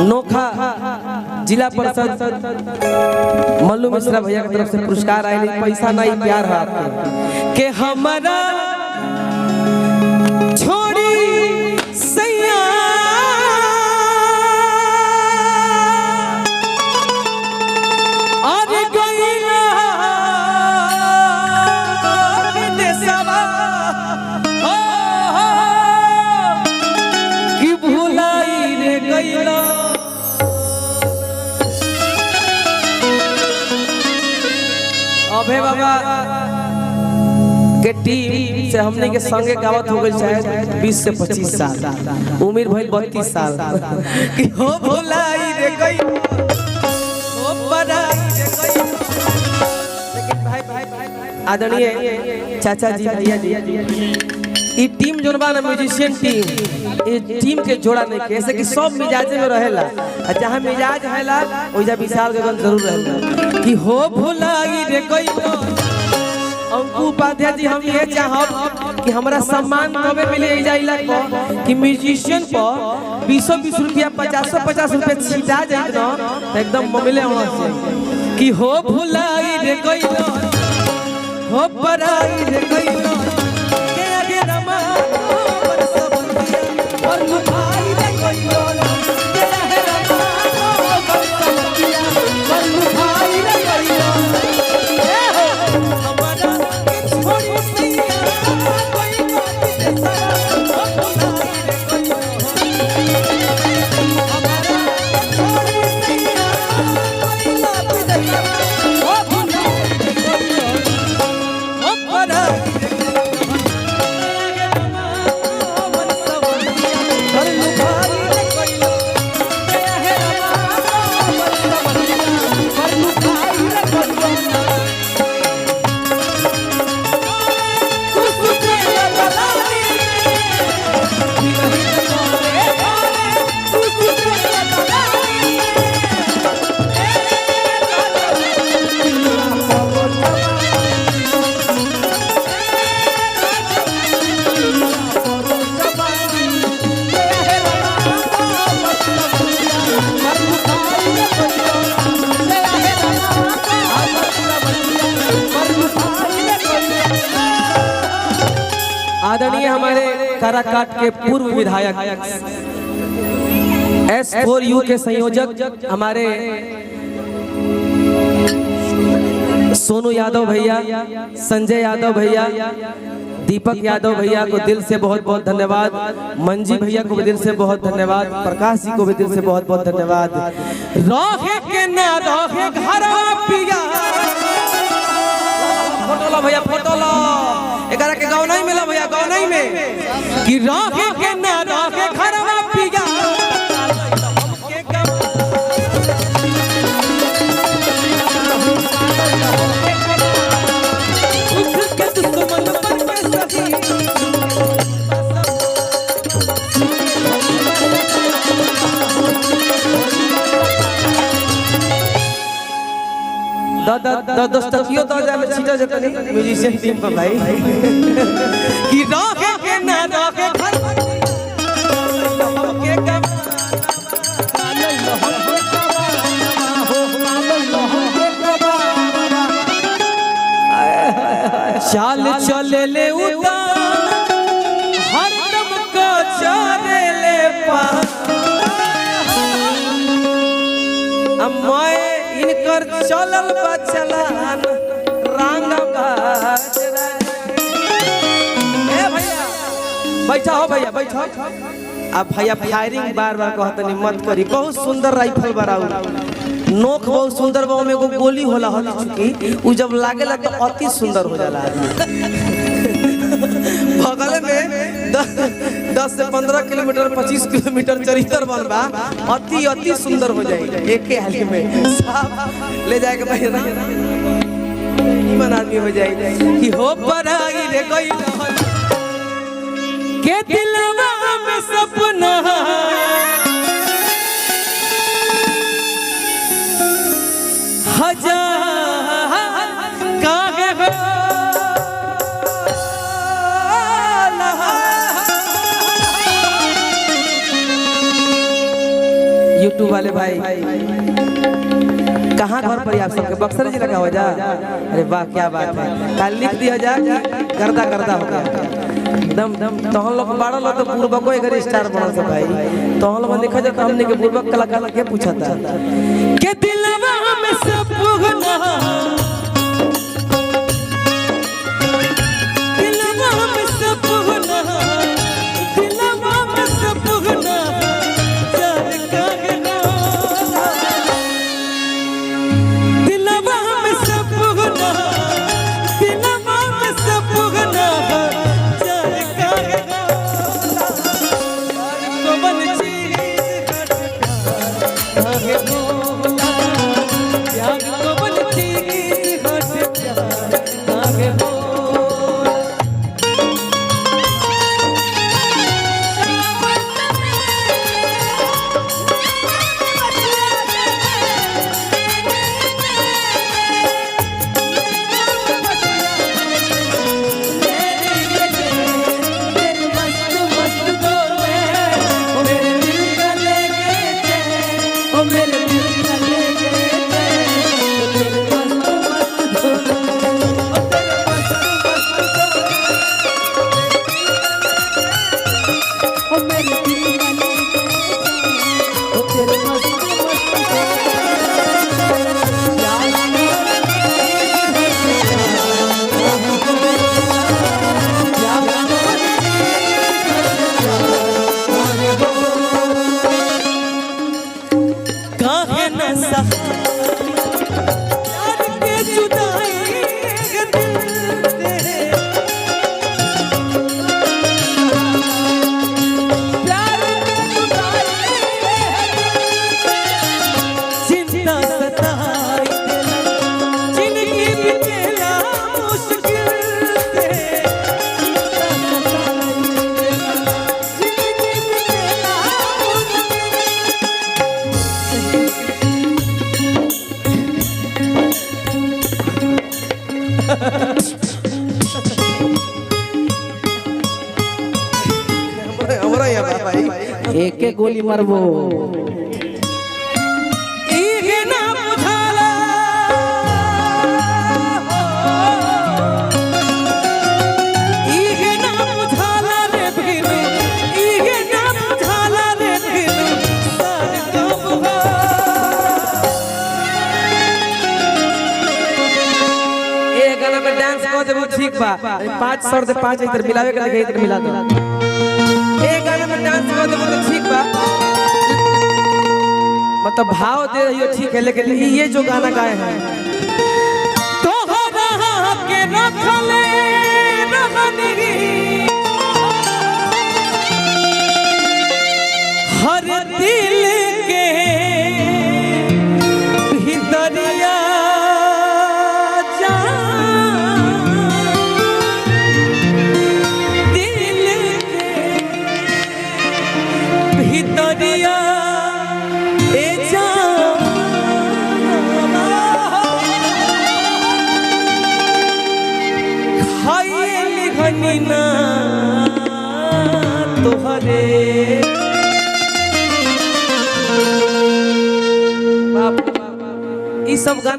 नोखा जिला परिषद मल्लू मिश्रा भैया की तरफ से पुरस्कार आए। पैसा नहीं प्यार है आपके के हमारा छोड़ी सैया और गईला विदेशवा कि भुलाई रे गईला। अभे बाबा के टीम से हमने के संगे गावत हो गई शायद 20 से 25 साल, उम्र भइल 32 साल कि हो भुलाई रे गई हो बड़ाई रे गई। लेकिन भाई आदरणीय चाचा जी भैया जी ई टीम जोन बा ना म्यूजिशियन टीम ये टीम के जोड़ा नहीं के ऐसे कि सब मिजाजे में रहेला और जहां मिजाज हैला ओइजा विशाल गगन जरूर रहेला कि हो भुलाई रे गई। अंकु उपाध्याय जी हम ये चाहब कि हमरा सम्मान कबे मिले जाइला कि म्यूजिशियन पर 20-20 रुपया 50-50 रुपया छिटा जाए ना तो एकदम मिले वहां से कि हो भुलाई रे गई हो बड़ाई रे गई के आगे रमा पर सब दिया और लुभाई रे गई के आगे रमा पर सब दिया और लुभाई रे गई। आदरणीय हमारे काराकाट के पूर्व विधायक S4U के संयोजक हमारे सोनू यादव भैया, संजय यादव भैया, दीपक यादव भैया को दिल से बहुत बहुत धन्यवाद, मंजी भैया को भी दिल से बहुत धन्यवाद, प्रकाश जी को भी दिल से बहुत बहुत धन्यवाद। रहे के ना रहे घरवा पिया फोटो लो भैया फोटो लो एकरा के गाँव नहीं मिला भैया गाँव नहीं में कि रहे के ना रहे घरवा पिया दोस्तों तो जाने छीटा जता नहीं म्यूजिशियन टीम पर भाई कि रहे के ना रहे घर के काम चाल चले ले उतार हरदम को चारे ले पा अम्मा इनकर चलल बचलान रंग बाजरा। ए भैया बैठा हो भैया बैठो अब भैया फायरिंग बार बार कहतनी मत करी। बहुत सुंदर राइफल बराऊ नोक बहुत सुंदर बा में एगो गोली होला हल चुकी उ जब लागेला तो अति सुंदर हो जाला। बगल में 10 से 15 किलोमीटर 25 किलोमीटर चरित्र बनबा अति सुंदर हो जाए एक हाल में साफ ले जाके भाई मन आदमी हो जाए कि हो पराई रे गई के दिलवा में सपना हजार काहे हो यूट्यूब वाले भाई कहाँ घर पर आप सबके बक्सर जी लगा हो जा। अरे वाह क्या बात है, कल लिख दिया जा गर्दा गर्दा हो गया एकदम। तो हम लोग बारह लोग तो पूर्वक को एक स्टार बना से भाई, तो हम लोग लिखा जाता हमने के पूर्वक कलाकार के पूछा था के दिलवा में सब पुगना दिलवा में सब पुगना दिलवा में सब पुगना जान कागना दिलवा में सब पुगना दिलवा में सब पुगना जान कागना कोमल चीज आगे बोला प्यार कोमल चीज हट प्यार आगे बोला एक एक गोली मारबो इहे ना बुझाला इहे ना बुझाला रे भीनु इहे ना बुझाला रे भीनु सर कब हो ए गाना पे डांस कर देबो ठीक बा 500 दे 5 इधर मिलावे के लगे इधर मिला दो एक गाना में डांस कर दो तो ठीक बा, मतलब भाव दे रही हो ठीक है, लेकिन ये जो गाना गाए हैं तो हरा के रखले रहनी हर दिल के भीतरिया ना तोहरे बाप ई सब गाना